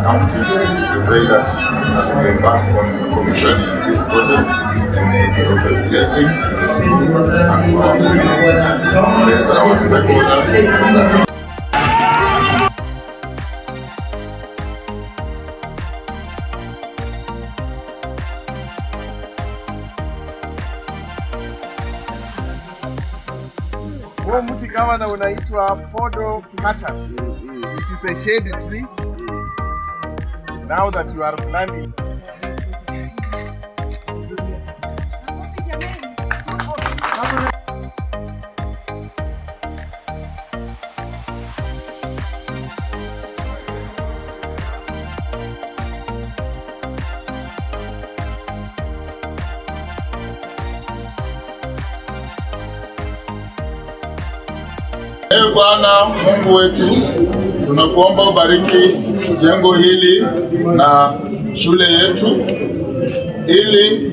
county. We pray that as we embark on commissioning these projects, they may be of a blessing to the city and to our communities. Bless our stakeholders. Huo mti kama unaitwa Podocarpus. It is a shade tree. Now that you are planting. Ee Bwana Mungu wetu, tunakuomba ubariki jengo hili na shule yetu, ili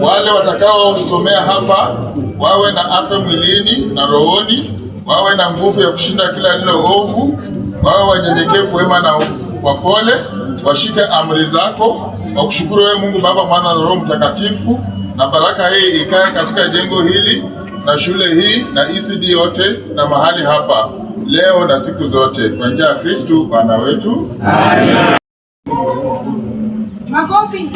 wale watakaosomea hapa wawe na afya mwilini na rohoni, wawe na nguvu ya kushinda kila lilo ovu, wawe wanyenyekevu, wema na wapole, washike amri zako. Wakushukuru wewe Mungu Baba, Mwana na Roho Mtakatifu, na baraka hii ikae katika jengo hili na shule hii na ECD yote na mahali hapa leo na siku zote, kwa njia ya Kristo Bwana wetu. Amen. Makofi.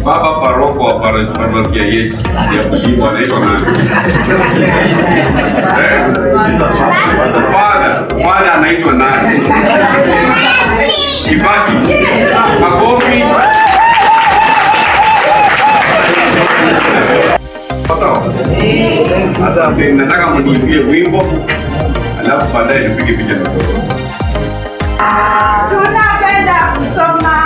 Baba paroko wa parokia yetu ya Bulimba anaitwa nani? Father anaitwa nani? Kibaki. Makofi. Sasa nataka mniimbie wimbo, alafu baadaye tupige picha na foto. Tunapenda kusoma.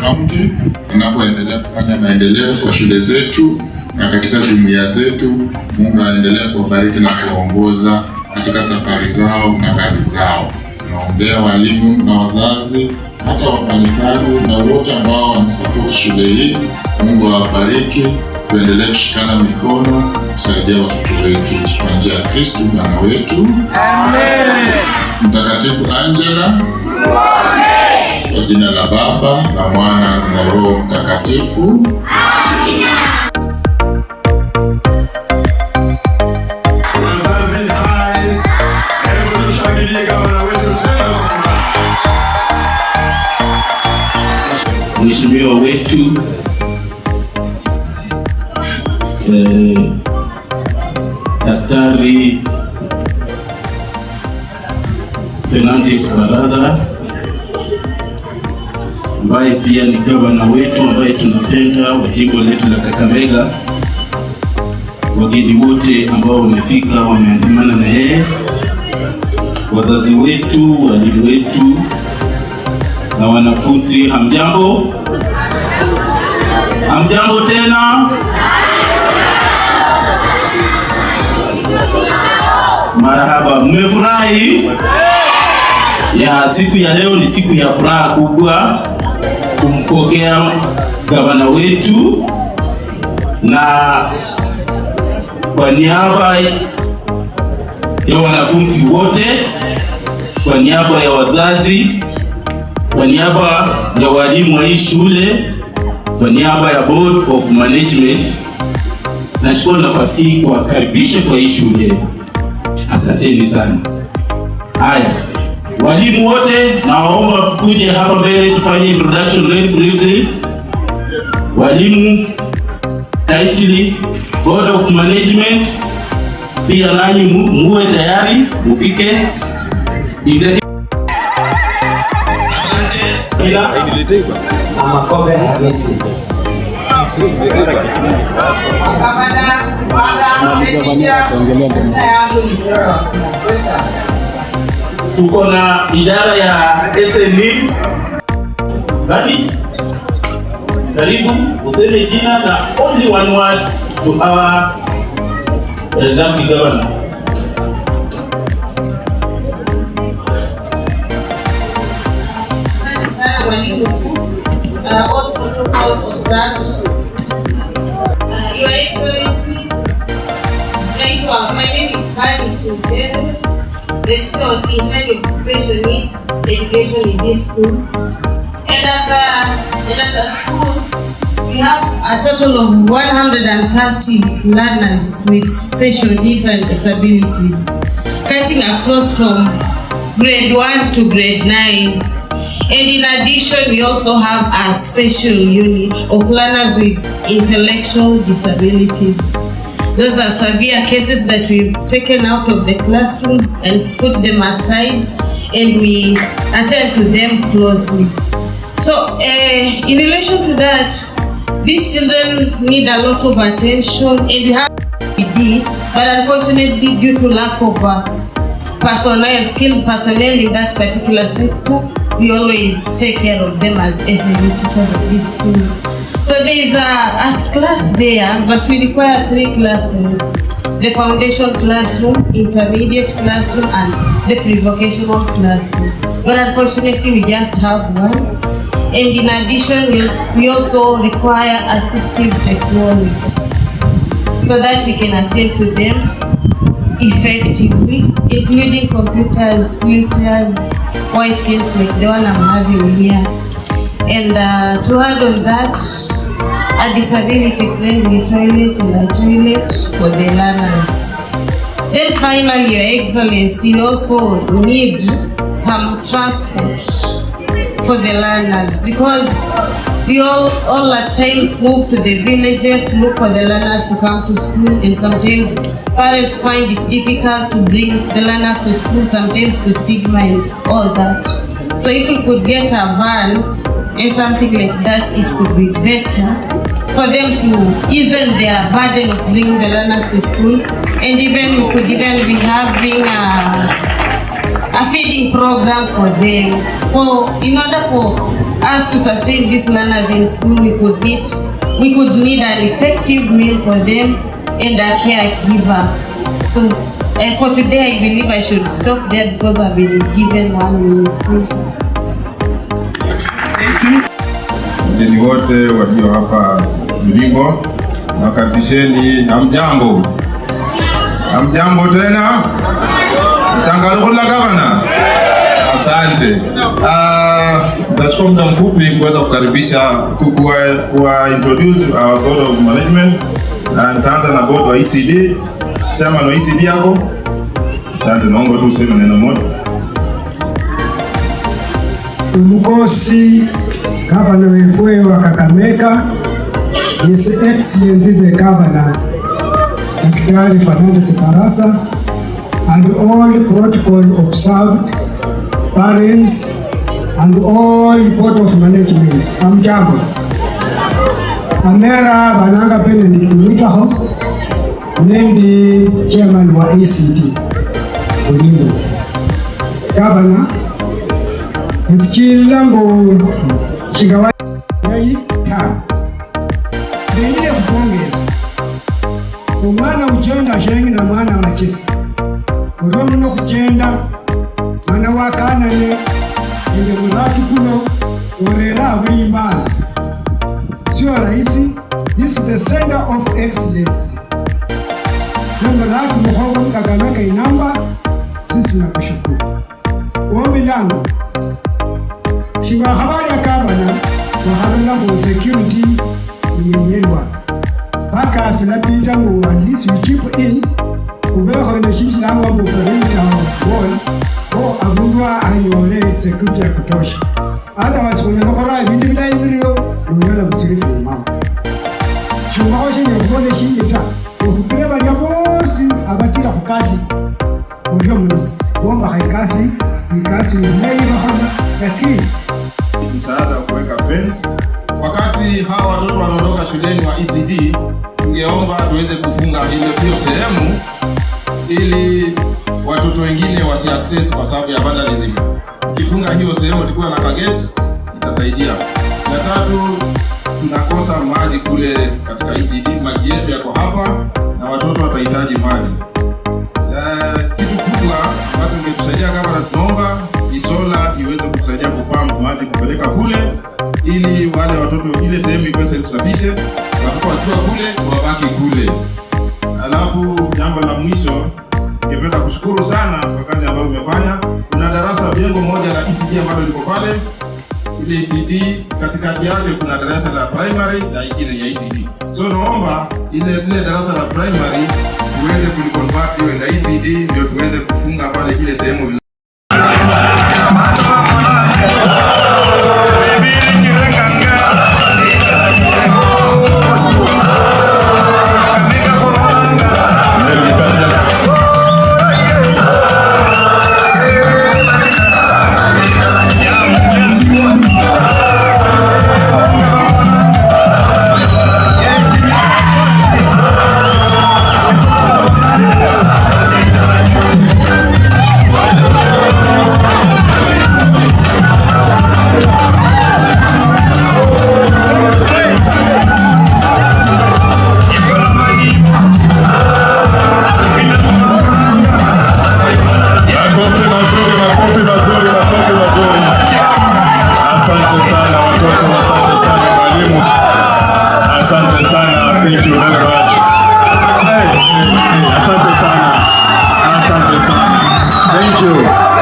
County tunapoendelea kufanya maendeleo kwa shule zetu na katika jumuiya zetu. Mungu aendelee kuwabariki na kuwaongoza katika safari zao na kazi zao. Tunaombea walimu na wazazi, hata wafanyikazi na wote ambao wanasupport shule hii. Mungu awabariki, tuendelee kushikana mikono kusaidia watoto wetu kwa njia Kristo Bwana wetu. Amen. Mtakatifu Angela. Amen. Kwa jina la Baba na Mwana na Roho Mtakatifu. Amina. Wazazi hai, hebu tushangilie gavana wetu tena. Mheshimiwa wetu Daktari Fernandes Baraza, ambaye pia ni gavana wetu ambaye tunapenda wa jimbo letu la Kakamega, wageni wote ambao wamefika wameandamana na yeye, wazazi wetu, walimu wetu na wanafunzi, hamjambo? Hamjambo tena? Marahaba, mmefurahi? Ya siku ya leo ni siku ya furaha kubwa kumpokea gavana wetu, na kwa niaba ya wanafunzi wote, kwa niaba ya wazazi, kwa niaba ya walimu wa hii shule, kwa niaba ya board of management, nachukua nafasi hii kuwakaribisha kwa hii shule. Asanteni sana. Haya, walimu wote naomba kuje hapa mbele tufanye introduction very briefly. Walimu, title, board of management, pia nanyi muwe tayari mufike. Amakobe Hamisi. Tuko na idara ya SME. Badis, karibu useme jina na only one word to our deputy governor. All protocol observed. Your Excellency, my name is Pani Sujere, the teacher in charge of special needs education in this school. And as a school, we have a total of 130 learners with special needs and disabilities, cutting across from grade 1 to grade 9. And in addition, we also have a special unit of learners with intellectual disabilities. Those are severe cases that we've taken out of the classrooms and put them aside, and we attend to them closely. So in relation to that, these children need a lot of attention, and we have PD, but unfortunately due to lack of skilled personnel in that particular sector, we always take care of them as SME teachers of this school. So there is a class there, but we require 3 classrooms: the foundation classroom, intermediate classroom, and the pre-vocational classroom. But unfortunately, we just have 1. And in addition, we also require assistive technology so that we can attend to them effectively, including computers, wheelchairs, white canes like the one I'm having here. And to add on that, a disability-friendly toilet and a toilet for the learners. Then finally, Your Excellency, we also need some transport for the learners, because we all at times move to the villages to look for the learners to come to school, and sometimes parents find it difficult to bring the learners to school, sometimes to stigma and all that. So if we could get a van and something like that, it could be better for them to ease their burden of bringing the learners to school. And even we could even be having a feeding program for them. In order for us to sustain these learners in school, we could need an effective meal for them and a caregiver. So for today, I believe I should stop there because I've been given 1 minute. Wageni wote walio hapa mlipo, nakaribisheni. Hamjambo? Hamjambo tena. Changaluko la gavana. Asante. Nachukua muda mfupi kuweza kukaribisha kuwa introduce our board of management. Na nitaanza na board wa ECD. Chairman wa ECD yako. Asante, naomba tu useme neno moja. Umukosi Governor wewe wa Kakamega, His Excellency the Governor Daktari Fernandes Barasa, and all protocol observed, parents and all board of management. Hamjambo. Amera bananga pene nikimwita ho nendi chairman wa ACT Bulimbo. Governor Mchilambo shigawa yaita ndiye kupongeza umwana uchenda shengi na mwana wa chesi uromu no kuchenda mwana wakana ne inde mulaki kuno orera bulimbana sio rahisi. This is the center of excellence. Ndio laki mkongo Kakamega inamba, sisi tunakushukuru. Ombi langu shiba habari ya gavana wahalala for security yenyewa baka afilapita mu at least you keep in ubeho ne shishi langu wa perimeter wall ko abundwa anyole security ya kutosha. Hata wasikunya nokora ibindi bila ibiro nyola butirifu mama shiba oshe ne kone shindita ukupira bali bosi abatira kukazi ndio mno bomba haikasi ikasi nei bahana lakini msaada wa kuweka fence. Wakati hawa watoto wanaondoka shuleni wa ECD, tungeomba tuweze kufunga hiyo sehemu ili watoto wengine wasi access kwa sababu ya vandalism. Ukifunga hiyo sehemu tukiwa na kagate itasaidia. Ya tatu, tunakosa maji kule katika ECD, maji yetu yako hapa na watoto watahitaji maji. Kitu kubwa ambacho tungetusaidia kama tunaomba ni sola iweze kusaidia kupamp maji kupeleka kule ili wale watoto ile sehemu iwe self-sufficient, watoto wakiwa kule wabaki kule. Alafu jambo la mwisho, ningependa kushukuru sana kwa kazi ambayo umefanya. Kuna darasa jengo moja la ECD ambalo liko pale. Ile ECD katikati yake kuna darasa la primary na ingine ya ECD. So naomba ile darasa la primary tuweze kuliconvert iwe na ECD ndio tuweze kufunga pale ile sehemu vizuri.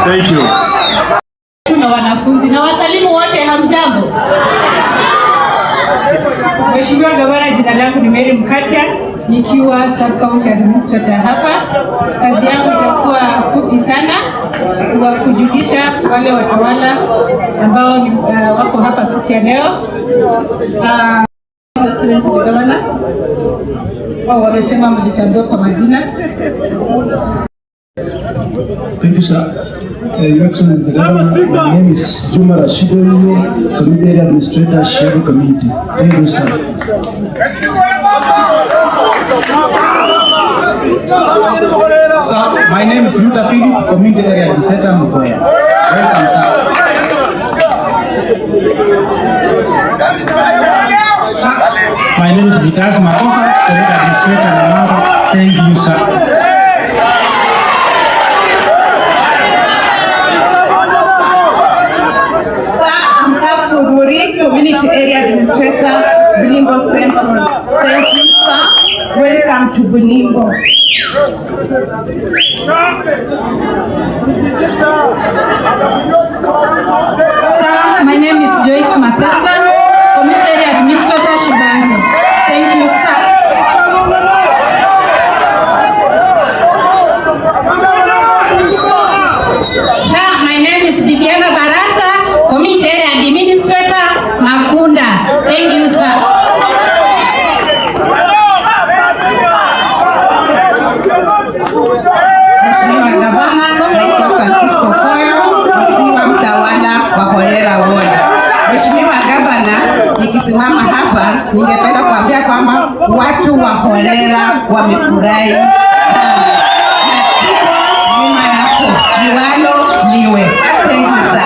Thank you. Kuna wanafunzi na wasalimu wote, hamjambo. Mheshimiwa Gavana, jina langu ni Mary Mkatia nikiwa Sub County Administrator hapa. Kazi yangu itakuwa fupi sana kwa kujulisha wale watawala ambao wako hapa siku ya leo. Excellency the Governor, wamesema mjitambue kwa majina. Thank you, sir. Your Excellency the Governor, my name is Juma Rashido, Community Area Administrator, Sheru Community. Thank you, sir. Sir, my name is Luther Philip, Community Area Administrator, Mukoya. Welcome, sir. My name is Vitas Makoha, Community Administrator, Namanga. Thank you, sir. Community Area Administrator, Bulimbo Central. Thank you, sir. Welcome to Bulimbo. Sir, my name is Joyce Mapesa, Community Administrator Shibanzo. Thank you, sir. Sir, my name is Bibiana Barasa, Community Administrator Makunda. Thank you, sir. Mheshimiwa Gavana, nikisimama hapa ningependa kuambia kwamba watu wa Horera wamefurahi sana. Nyuma yako liwalo liwe. Thank you, sir.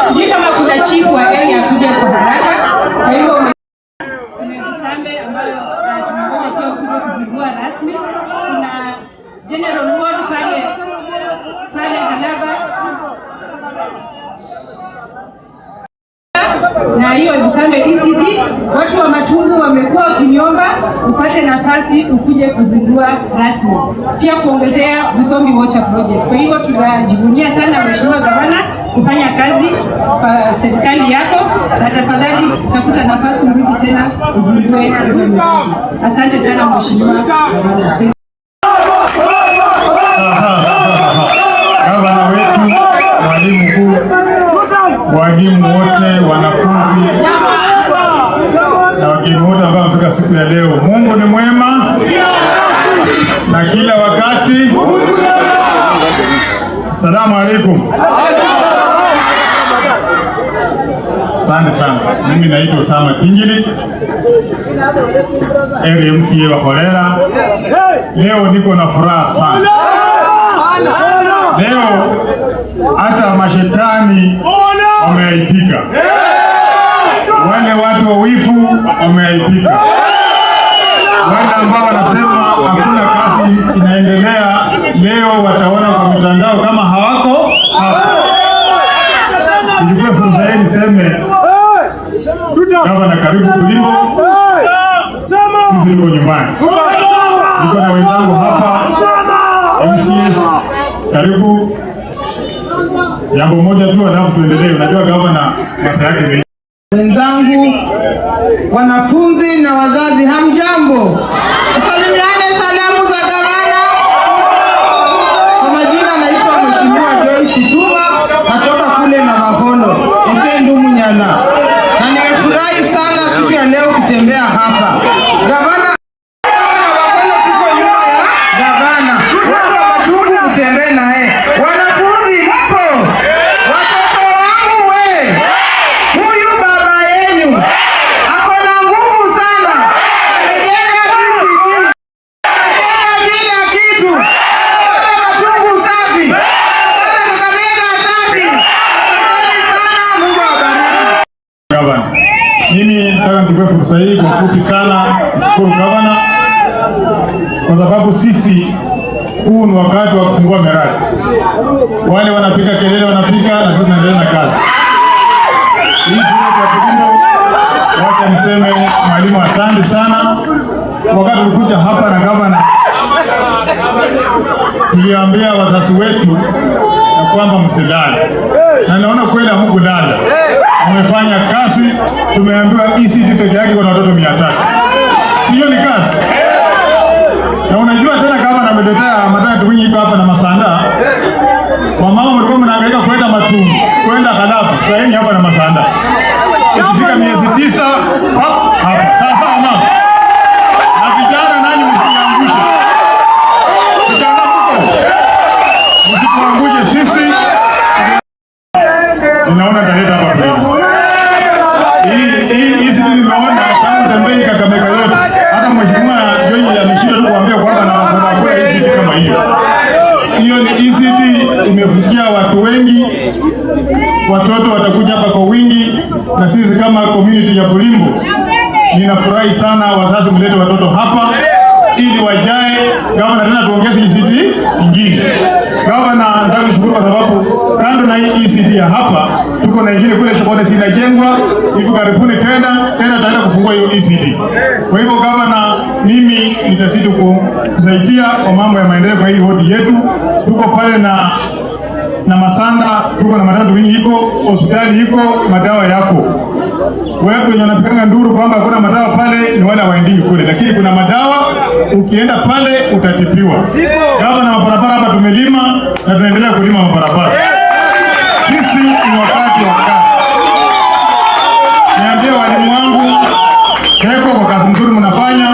Sijui kama kuna chief wa area kuja kwa haraka. Kwa hivyo kuna Visambe ambayo tunangoja pia kuja kuzindua rasmi. Kuna General Ward pale Halaba. Na hiyo Visambe ECD, watu wa Matungu wamekuwa wakiniomba upate nafasi ukuje kuzindua rasmi. Pia kuongezea Busombi Water Project. Kwa hivyo tunajivunia sana Mheshimiwa Gavana kufanya kazi kwa serikali yako, na tafadhali tafuta nafasi urudi tena uzindue hizo miradi. Asante sana Mheshimiwa Gavana. Gavana wetu, mwalimu mkuu, walimu wote, wanafunzi na wageni wote ambao wamefika siku ya leo. Mungu ni mwema na kila wakati. Asalamu alaikum. Asante sana. Mimi naitwa Osama Tingili, MCA wa Horera. Leo niko na furaha sana. Leo hata mashetani wameaibika, wale watu wa wifu wameaibika, wale ambao wanasema hakuna kazi inaendelea leo wataona kwa mitandao kama hawako hapa. Nichukue fursa hii niseme, Gavana, karibu Bulimbo. Sisi tuko nyumbani, niko na wenzangu hapa MCS. Karibu. Jambo moja tu alafu tuendelee. Unajua Gavana masaa yake ni wenzangu, wanafunzi na wazazi, hamjambo? Salimiane salamu za gavana. Kwa majina naitwa Mheshimiwa Joyce Tuma, natoka kule na Maholo Esendu Munyala, na nimefurahi sana siku ya leo kutembea hapa. Gavana Maholo tuko nyuma ya gavana, watu wa Matungu kutembea naye. Wanafunzi mpo, watoto wangu we, huyu baba yenu ako na nguvu sana, amejenga ECD, amejenga kila kitu, Matungu safi, Kakamega safi. Asanteni sana, Mungu awabariki. Gavana, mimi nataka nichukue fursa hii kwa fupi sana kushukuru Gavana, kwa sababu sisi huu ni wakati wa kufungua miradi. Wale wanapiga kelele wanapiga, na sisi tunaendelea na kazi hii. Wacha niseme mwalimu, asante sana. Wakati tulikuja hapa na Gavana, tuliambia wazazi wetu ya kwamba msilale, na naona kweli hamkulala, mmefanya kazi. Tumeambiwa ECD peke yake kuna watoto 300. Sio ni kazi? Na unajua tena Gavana ametetea matatu wingi iko hapa na Masanda. Wamama mlikuwa mnahangaika kwenda Matungu, kwenda Kalapa, sasa hivi hapa na Masanda. Ikifika miezi 9 hapa. Sasa mama. Na vijana nanyi msiangushe. Vijana mko. Msiangushe sisi. Unaona dalili hapa kwa. Hii sisi tunaona tangu tembei Kakamega yote. Hata mheshimiwa Joy ameshinda tu kuambia kwamba na kuna ECD kama hiyo. Hiyo ni ECD imefikia watu wengi. Watoto watakuja hapa kwa wingi, na sisi kama community ya Bulimbo ninafurahi sana wazazi mlete watoto hapa, ili wajae gavana tena tuongeze ECD nyingine. Gavana, nataka kushukuru kwa sababu kando na hii ECD ya hapa tuko na nyingine kule Shokoni inajengwa hivi karibuni tena tutaenda kufungua hiyo ECD. Kwa hivyo gavana, mimi nitazidi kusaidia kwa mambo ya maendeleo kwa hii wodi yetu. Tuko pale na Masanda, tuko na matatu wingi iko, hospitali iko, madawa yako. Wewe wenye wanapiganga nduru kwamba hakuna madawa pale ni wale waendii kule, lakini kuna madawa, ukienda pale utatibiwa. Gavana, mabarabara hapa tumelima na tunaendelea kulima mabarabara. Sisi ni wakati wa kazi. Niambie walimu wangu keko kwa kazi nzuri mnafanya.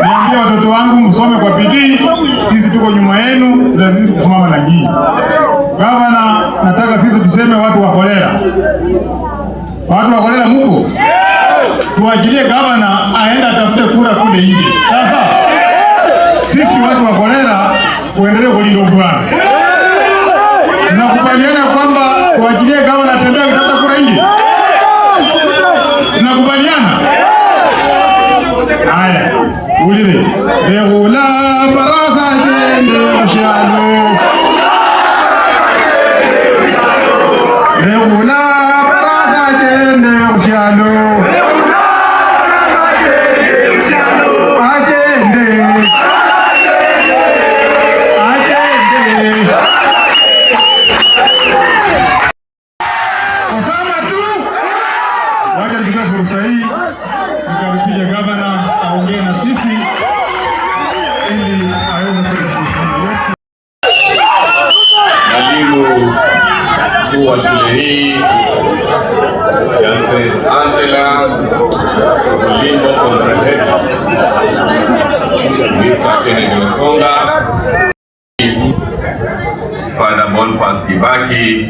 Niambie watoto wangu msome kwa bidii. Sisi tuko nyuma yenu, tutazidi kusimama na nyinyi. Gavana, nataka sisi tuseme watu wa kolera. Watu wa kolera mko? Tuachilie gavana aenda atafute kura kule nje. Sasa sisi watu wa kolera uendelee kulinda bwana. Tunakubaliana kwamba tuachilie gavana atembee kutafuta kura nje. Tunakubaliana? Haya, ulile. Behula barasa jende mshalo. Behula barasa jende mshalo. Fursa hii nikaribisha gavana aongee na sisi ili aweze kutushukuru. Mwalimu mkuu wa shule hii ya St. Angela Limbo Comprehensive, Mr. Kennedy Masonga, Father Boniface Kibaki,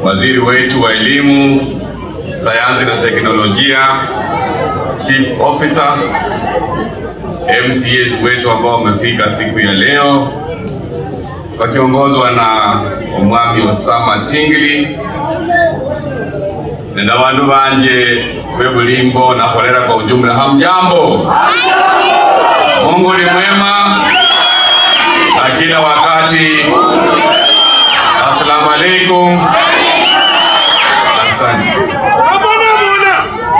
waziri wetu wa elimu, sayansi na teknolojia, chief officers, MCAs wetu ambao wamefika siku ya leo wakiongozwa na Omwami Osama Tingili na wandu banje Bulimbo na kolera kwa ujumla. Hamjambo? Mungu ni mwema na kila wakati. Assalamu alaikum. Asante.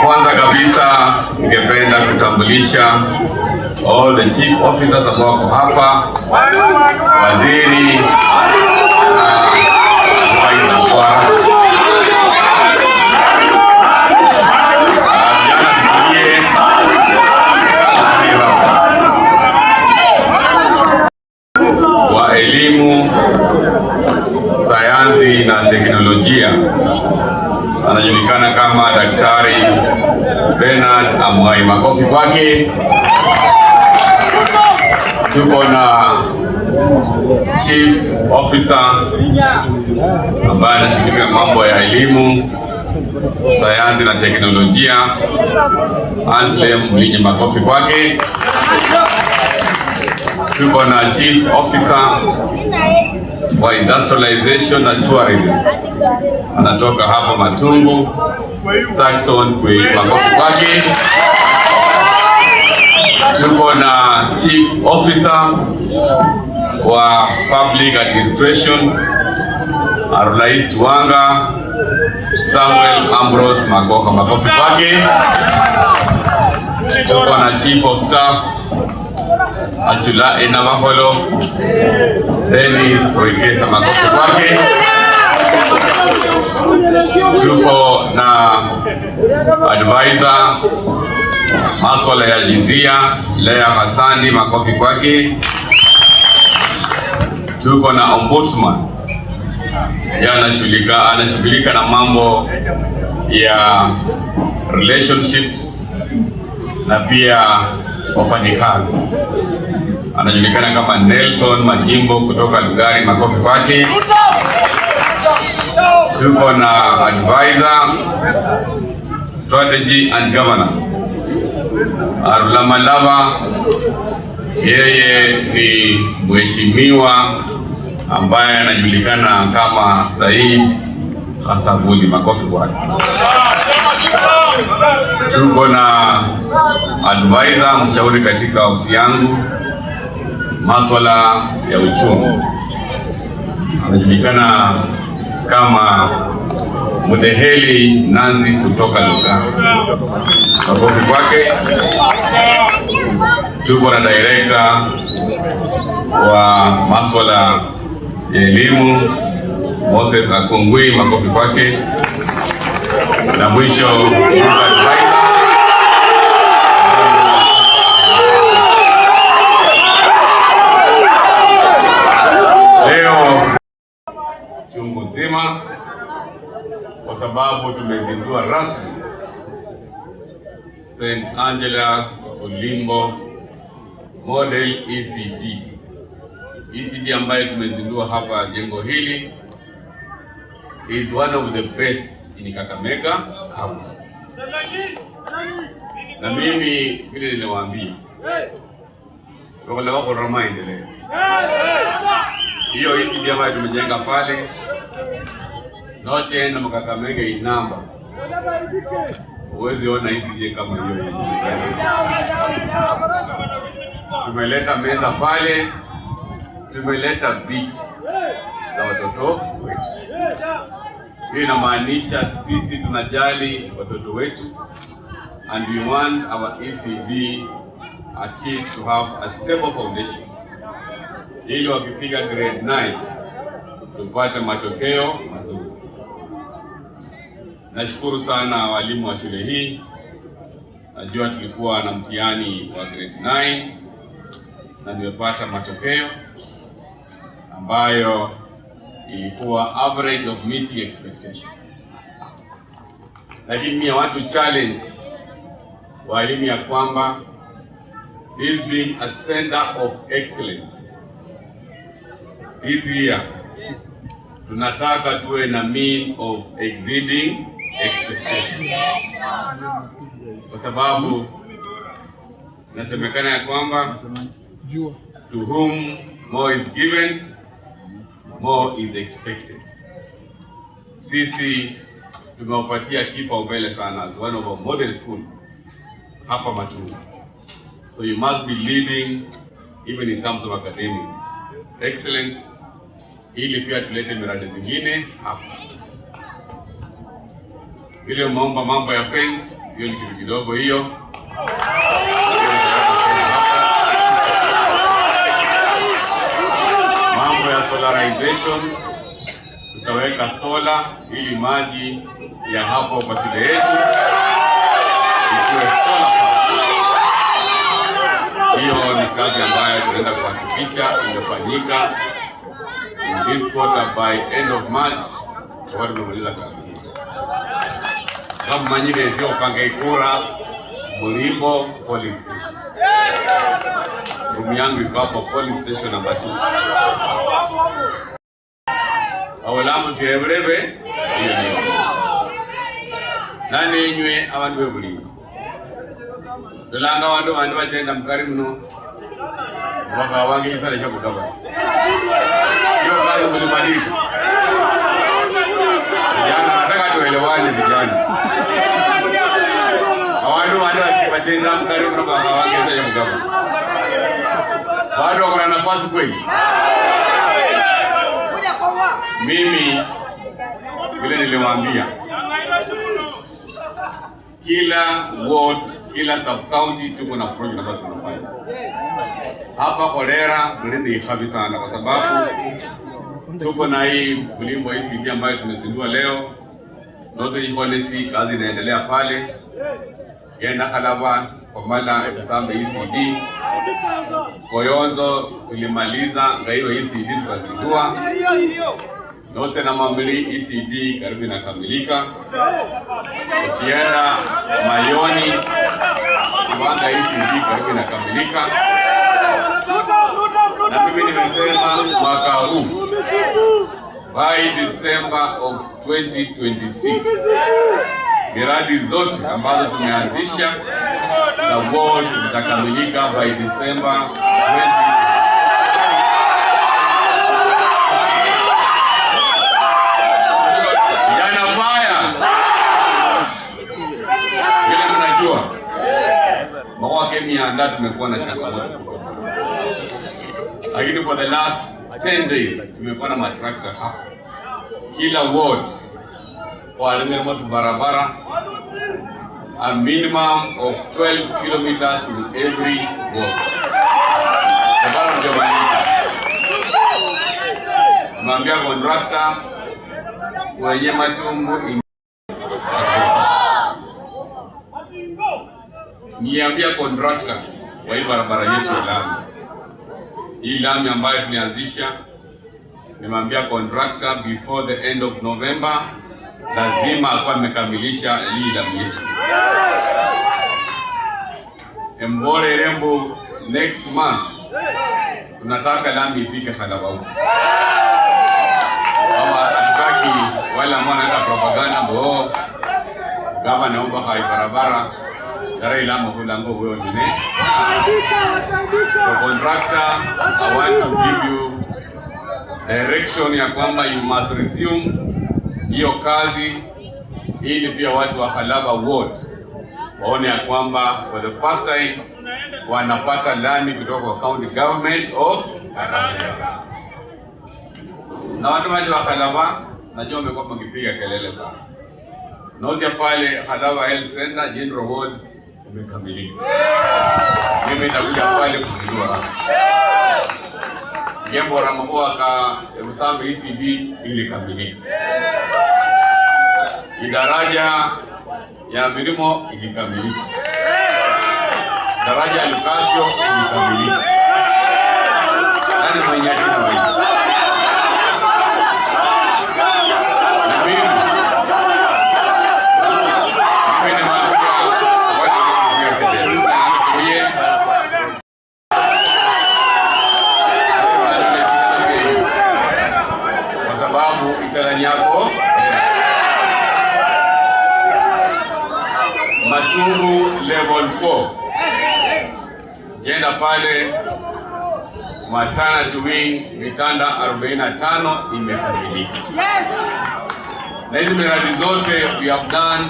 Kwanza kabisa ningependa kutambulisha all the chief officers ambao wako hapa, waziri wa elimu, sayansi na teknolojia, anajulikana kama Daktari Bernard Amwai. Makofi kwake. Tuko na chief officer ambaye anashughulika mambo ya elimu, sayansi na teknolojia, Anselm Mlinyi. Makofi kwake. Tuko na chief officer wa industrialization na tourism, anatoka hapa Matungu, Saxon Kwei. Makofi kwake. Tuko na chief officer wa public administration, Arulais Wanga, Samuel Ambrose Magoha. Makofi kwake. Tuko na chief of staff Achula Enavaholo, Dennis Oikesa. Makofi kwake. Tuko na advisor masuala ya jinsia Lea Hasani. Makofi kwake. Tuko na ombudsman, anashughulika na mambo ya relationships na pia wafanyikazi, anajulikana kama Nelson Majimbo kutoka Lugari. Makofi kwake. Tuko na advisor strategy and governance Arula Malava, yeye ni mheshimiwa ambaye anajulikana kama Said Hasabuli. Makofi kwake. Tuko na advisor mshauri katika ofisi yangu masuala ya uchumi, anajulikana kama Mudeheli Nanzi kutoka Lugha. Makofi kwake. Tuko na director wa masuala ya elimu Moses Akungwi, makofi kwake. Na mwisho leo chungu nzima, kwa sababu tumezindua rasmi St. Angela Olimbo Model ECD. ECD ambayo tumezindua hapa jengo hili is one of the best in Kakamega County. Na mimi vile niliwaambia, wale wako Roma endelea. Hiyo ECD ambayo tumejenga pale Noche na Kakamega inamba. Uwezi ona ECD kama hiyo. Tumeleta meza pale, tumeleta viti za watoto wetu. Hii inamaanisha sisi tunajali watoto wetu, and we want our ECD kids to have a stable foundation, ili wakifika grade 9 tupate matokeo mazuri. Nashukuru sana walimu wa shule hii. Najua tulikuwa na mtihani wa grade 9 na nimepata matokeo ambayo ilikuwa average of meeting expectation. Lakini I want to challenge walimu ya kwamba this being a center of excellence, this year tunataka tuwe na mean of exceeding expectation, kwa sababu nasemekana ya kwamba to whom more is given, more is expected. Sisi tumewapatia kipaumbele sana as one of our model schools hapa Matungu. So you must be leading even in terms of academic excellence, ili pia tulete miradi zingine hapa. Ile maomba mambo ya fence, hiyo ni kitu kidogo hiyo. Mambo ya solarization, tutaweka sola ili maji ya hapo kwa shule yetu ikiwe solar power. Hiyo ni kazi ambayo tunaenda kuhakikisha imefanyika in this quarter by end of March, kwa tumemaliza kazi hii. Kama manyine sio panga ikura Mulimbo polling station. Room yangu iko hapo polling station number 2. Awalamu chebrebe hiyo ni. Nani nywe abantu bebuli. Dolanga wandu bachenda mkarimu no. Waka wange isale cha kutaba. Sio kazi mlimaliza. Vijana nataka tuelewane vijana. Awandu bachenda mkarimu no waka wange isale cha kutaba. Bado kuna nafasi kweli. Mimi vile niliwaambia, kila ward, kila sub county tuko na project ambazo tunafanya. Hapa Kolera ndio ihabi sana kwa sababu tuko na hii Olimbo ECD ambayo tumezindua leo. Noze iponesi kazi inaendelea pale. Yenda Kalaba kwa mala Esambe ECD. Koyonzo tulimaliza ngaiyo ECD tukazindua. Note na Mamili ECD karibu inakamilika. Ukienda Mayoni Kiwanga ECD karibu inakamilika. Na mimi nimesema mwaka huu by December of 2026 miradi zote ambazo tumeanzisha za ward zitakamilika by December 2026. mwaka mianda tumekuwa na changamoto kubwa sana, lakini for the last 10 days tumekuwa na matrakta hapa kila ward kwa barabara, a minimum of 12 kilometers in every ward. Mwambia contractor wenye matumbu niambia contractor wa hii barabara yetu ya lami. Hii lami ambayo tumeanzisha, nimwambia contractor before the end of November lazima akuwa amekamilisha hii lami yetu. Mbole Rembo next month tunataka lami ifike Khalaba huko. Hatutaki wale ambao wanaenda propaganda bo kama naomba hai barabara yara ilamo kulango wewe nene. So contractor, I want to give you direction ya kwamba you must resume hiyo kazi ili pia watu wa Khalaba ward waone ya kwamba for the first time wanapata lami kutoka kwa county government of Kakamega. Na watu wa Khalaba najua wamekuwa mkipiga kelele sana. Nozia pale Khalaba Health Center General Ward imekamilika. Mimi nitakuja pale kuzindua rasmi. Jambo la mkoa ka Usambe ECD ilikamilika. Daraja ya Milimo ilikamilika. Daraja ya Lukasio ilikamilika. Nani mwenye akina wa hii? Matungu level 4 jenda pale matana to wing vitanda 45 imekamilika. Na hizi miradi zote we have done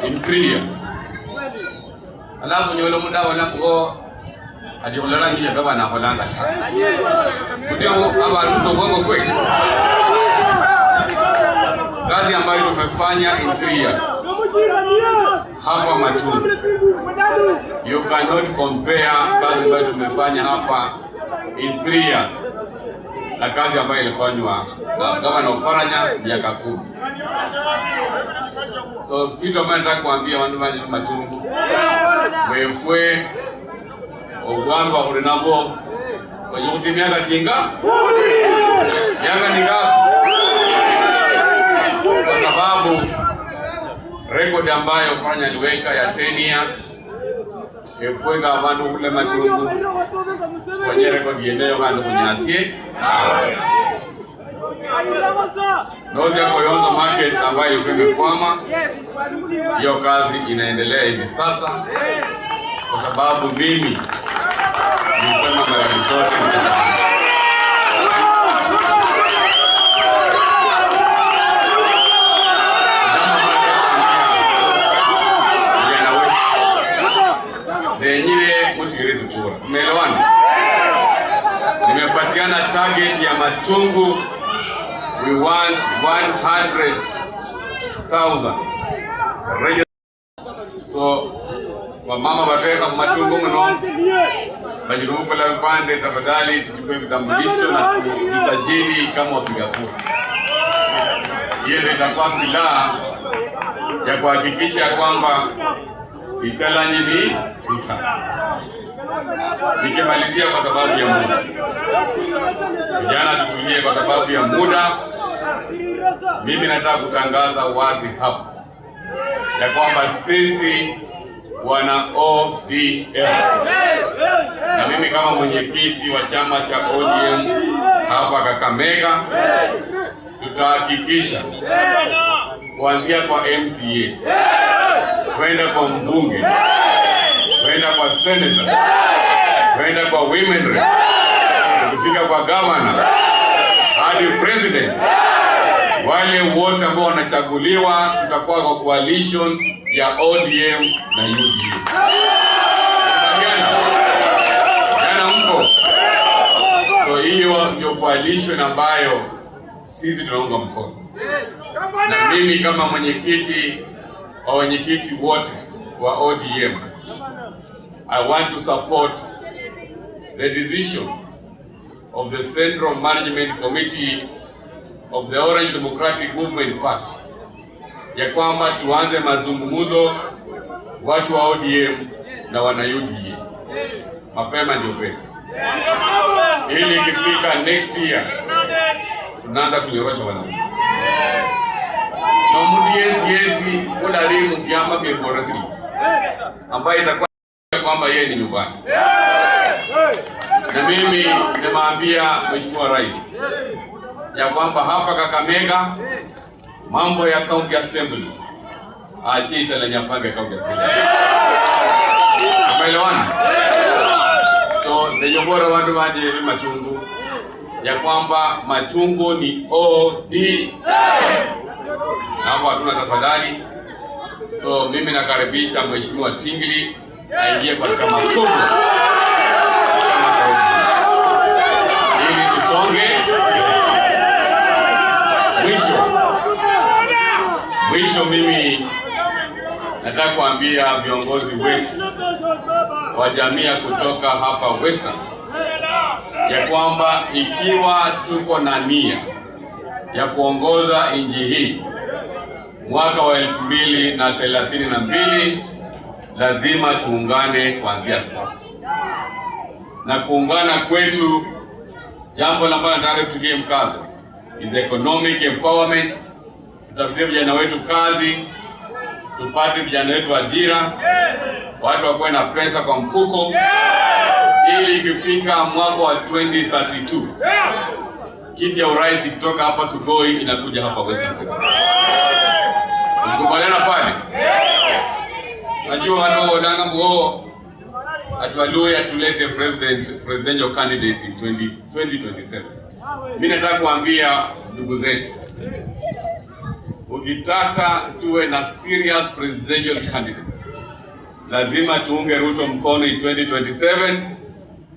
in 3 years. Alafu nyolo muda wala ko ajolala nje baba na holanga ta ndio aba ndo bongo kweli kazi ambayo tumefanya in 3 years hapa Matungu. You cannot compare kazi ambayo tumefanya hapa in 3 years na kazi ambayo ilifanywa na Gavana Oparanya miaka 10. So kitu ambacho nataka kuambia watu wa Matungu, wefwe ogwamba ulinabo kwenye kutimia katinga yanga ni ngapi? Kwa sababu record ambayo Oparanya aliweka ya 10 years efuega abantu kule Matungu kwenye record yenyewe kandi kunyasie Nozia Koyonzo market ambayo imekwama. Hiyo kazi inaendelea hivi sasa kwa sababu mimi nisema mara zote Umeelewana? Nimepatiana target ya Matungu, we want 100,000. So kwa mama bateka Matungu mno bajiruko la pande, tafadhali tuchukue vitambulisho na tusajili kama wapiga kura. Hiyo ndio itakuwa silaha ya kuhakikisha kwamba Italanyi ni tuta. Nikimalizia kwa sababu ya muda. Vijana tutulie kwa sababu ya muda. Mimi nataka kutangaza wazi hapa ya kwamba sisi wana ODM na mimi kama mwenyekiti wa chama cha ODM hapa Kakamega tutahakikisha kuanzia kwa MCA kwenda kwa mbunge, kwenda kwa senator, kwenda kwa women rep, kufika kwa governor hadi president, wale wote ambao wanachaguliwa tutakuwa kwa coalition ya ODM na UDA. vision ambayo sisi tunaunga mkono, na mimi kama mwenyekiti wa wenyekiti wote wa ODM, I want to support the decision of the Central Management Committee of the Orange Democratic Movement Party ya kwamba tuanze mazungumzo watu wa ODM na wana UDA mapema ndio best, ili ikifika next year tunaanza kunyorosha wanaume na mudi yesi udalimu vyama vya borafili ambaye itakuwa kwamba yeye ni nyumbani. Na mimi nimemwambia Mheshimiwa Rais ya kwamba hapa Kakamega mambo ya county assembly ajita la nyapange county assembly. Umeelewana? So ndio bora watu waje Matungu ya kwamba Matungu ni ODM. Hapo hatuna tafadhali. So mimi nakaribisha Mheshimiwa Tingili aingie kwa chama kubwa. Ili tusonge mwisho mimi nataka kuambia viongozi wetu wa jamii kutoka hapa Western ya kwamba ikiwa tuko na nia ya kuongoza nchi hii mwaka wa 2032 lazima tuungane kuanzia sasa. Na kuungana kwetu, jambo ambalo nataka tutie mkazo is economic empowerment. Tutafutie vijana wetu kazi, tupate vijana wetu ajira, watu wakuwe na pesa kwa mfuko, ili ikifika mwaka wa 2032 kiti ya urais kutoka hapa Sugoi inakuja hapa Western. Tukubaliana pale. Najua watu wadanga mgo atualuya tulete presidential candidate in 2027. Mimi nataka kuambia ndugu zetu, ukitaka tuwe na serious presidential candidate lazima tuunge Ruto mkono in 2027,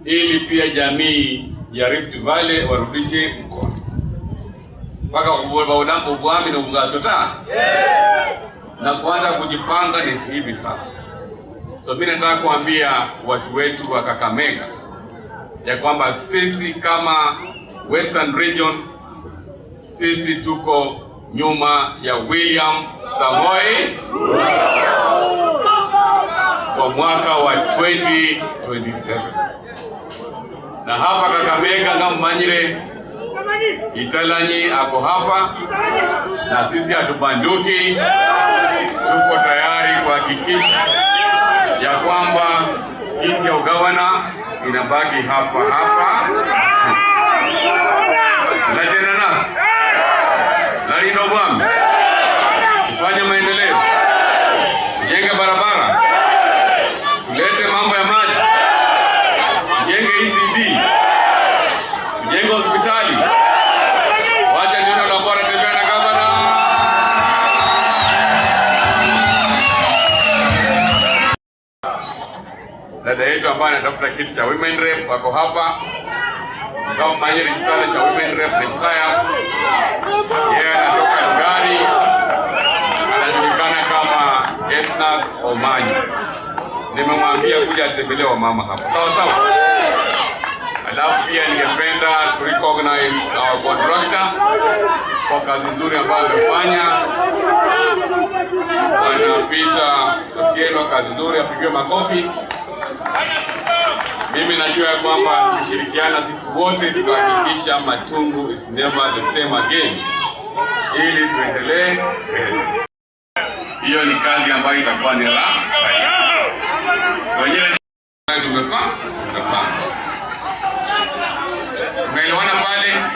ili pia jamii ya Rift Valley warudishe mkono mpaka ubwami na ugasota na kuanza kujipanga ni hivi sasa. So mimi nataka kuambia watu wetu wa Kakamega ya kwamba sisi kama Western Region, sisi tuko nyuma ya William Samoei kwa mwaka wa 2027. Na hapa Kakamega ngamanyire Italanyi ako hapa, na sisi hatubanduki, tuko tayari kuhakikisha ya kwamba kiti ya ugavana inabaki hapa. Na tena nasi Larino Bwami kufanya maendeleo, jenge barabara, kulete mambo ya maji, jenge ECD, jenge hospitali. Wacha neno la bora tembea na gavana. Dada yetu ambaye anatafuta kiti cha women rep wako hapa. Kama manyeri kisale cha women rep Neshaya. Yeye anatoka Lugari. Anajulikana kama Esnas Omanyi. Nimemwambia kuja atembelee wamama hapa. Sawa sawa. Alafu pia ningependa to recognize our contractor kwa kazi nzuri ambayo amefanya. Bwana Peter Otieno, kazi nzuri, apigiwe makofi. Mimi najua ya kwamba tukishirikiana sisi wote tutahakikisha Matungu is never the same again, ili tuendelee. Hiyo ni kazi ambayo itakuwa ni raha. Wenyewe tumefanya. Umeelewana pale?